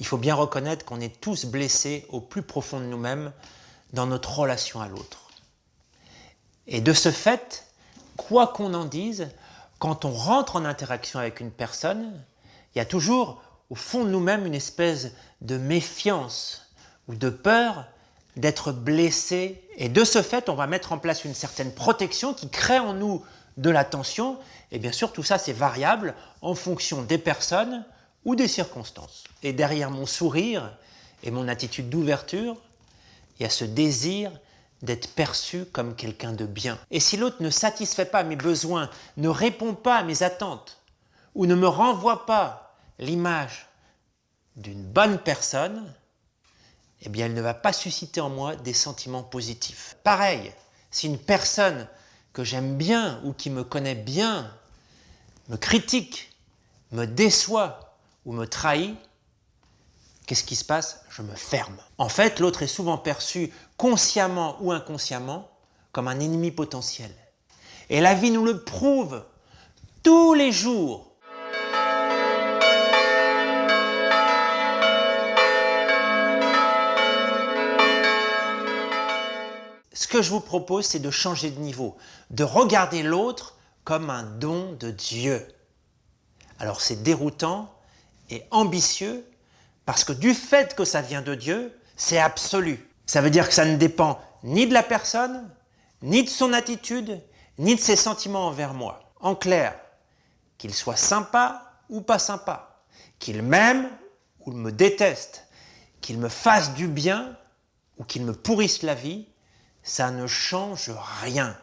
faut bien reconnaître qu'on est tous blessés au plus profond de nous-mêmes dans notre relation à l'autre. Et de ce fait, quoi qu'on en dise, quand on rentre en interaction avec une personne, il y a toujours au fond de nous-mêmes une espèce de méfiance ou de peur d'être blessé. Et de ce fait, on va mettre en place une certaine protection qui crée en nous de la tension. Et bien sûr, tout ça, c'est variable en fonction des personnes ou des circonstances. Et derrière mon sourire et mon attitude d'ouverture, il y a ce désir d'être perçu comme quelqu'un de bien. Et si l'autre ne satisfait pas mes besoins, ne répond pas à mes attentes, ou ne me renvoie pas l'image d'une bonne personne, eh bien elle ne va pas susciter en moi des sentiments positifs. Pareil, si une personne que j'aime bien ou qui me connaît bien me critique, me déçoit ou me trahit, qu'est-ce qui se passe? Je me ferme. En fait, l'autre est souvent perçu consciemment ou inconsciemment comme un ennemi potentiel. Et la vie nous le prouve tous les jours. Ce que je vous propose, c'est de changer de niveau, de regarder l'autre comme un don de Dieu. Alors c'est déroutant et ambitieux, parce que du fait que ça vient de Dieu, c'est absolu. Ça veut dire que ça ne dépend ni de la personne, ni de son attitude, ni de ses sentiments envers moi. En clair, qu'il soit sympa ou pas sympa, qu'il m'aime ou me déteste, qu'il me fasse du bien ou qu'il me pourrisse la vie, ça ne change rien.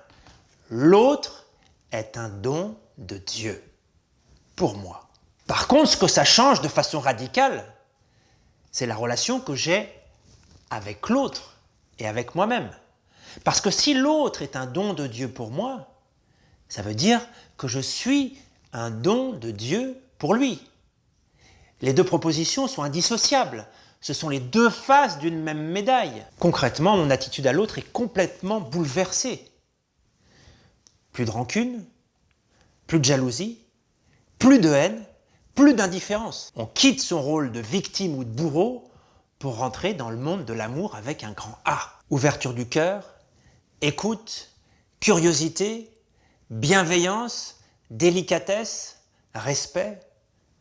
L'autre est un don de Dieu, pour moi. Par contre, ce que ça change de façon radicale, c'est la relation que j'ai avec l'autre et avec moi-même. Parce que si l'autre est un don de Dieu pour moi, ça veut dire que je suis un don de Dieu pour lui. Les deux propositions sont indissociables. Ce sont les deux faces d'une même médaille. Concrètement, mon attitude à l'autre est complètement bouleversée. Plus de rancune, plus de jalousie, plus de haine, plus d'indifférence. On quitte son rôle de victime ou de bourreau pour rentrer dans le monde de l'amour avec un grand A. Ouverture du cœur, écoute, curiosité, bienveillance, délicatesse, respect,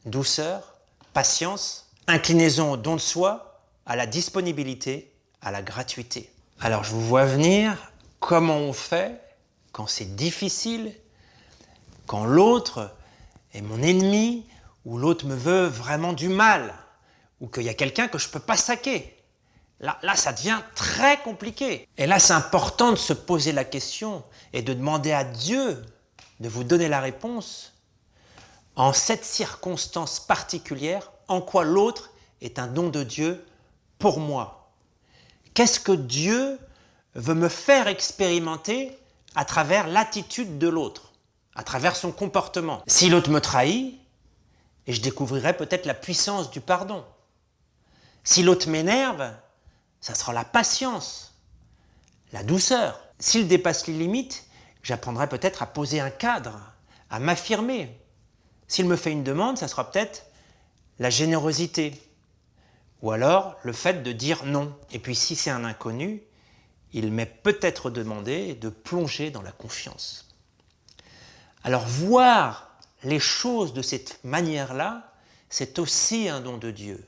douceur, patience, inclinaison au don de soi, à la disponibilité, à la gratuité. Alors je vous vois venir, comment on fait quand c'est difficile, quand l'autre est mon ennemi, ou l'autre me veut vraiment du mal, ou qu'il y a quelqu'un que je ne peux pas saquer. Là, ça devient très compliqué. Et là, c'est important de se poser la question et de demander à Dieu de vous donner la réponse en cette circonstance particulière, en quoi l'autre est un don de Dieu pour moi. Qu'est-ce que Dieu veut me faire expérimenter à travers l'attitude de l'autre, à travers son comportement? Si l'autre me trahit, et je découvrirai peut-être la puissance du pardon. Si l'autre m'énerve, ça sera la patience, la douceur. S'il dépasse les limites, j'apprendrai peut-être à poser un cadre, à m'affirmer. S'il me fait une demande, ça sera peut-être la générosité. Ou alors le fait de dire non. Et puis si c'est un inconnu, il m'est peut-être demandé de plonger dans la confiance. Alors voir les choses de cette manière-là, c'est aussi un don de Dieu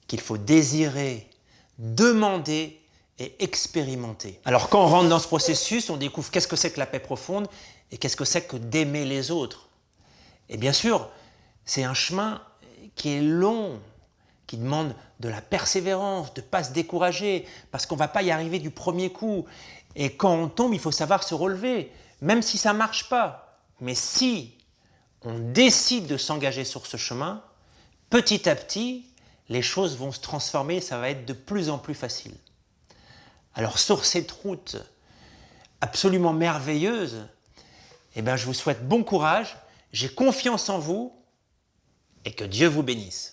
qu'il faut désirer, demander et expérimenter. Alors quand on rentre dans ce processus, on découvre qu'est-ce que c'est que la paix profonde et qu'est-ce que c'est que d'aimer les autres. Et bien sûr, c'est un chemin qui est long, qui demande de la persévérance, de ne pas se décourager, parce qu'on ne va pas y arriver du premier coup. Et quand on tombe, il faut savoir se relever, même si ça ne marche pas. Mais si on décide de s'engager sur ce chemin, petit à petit, les choses vont se transformer et ça va être de plus en plus facile. Alors sur cette route absolument merveilleuse, je vous souhaite bon courage, j'ai confiance en vous et que Dieu vous bénisse.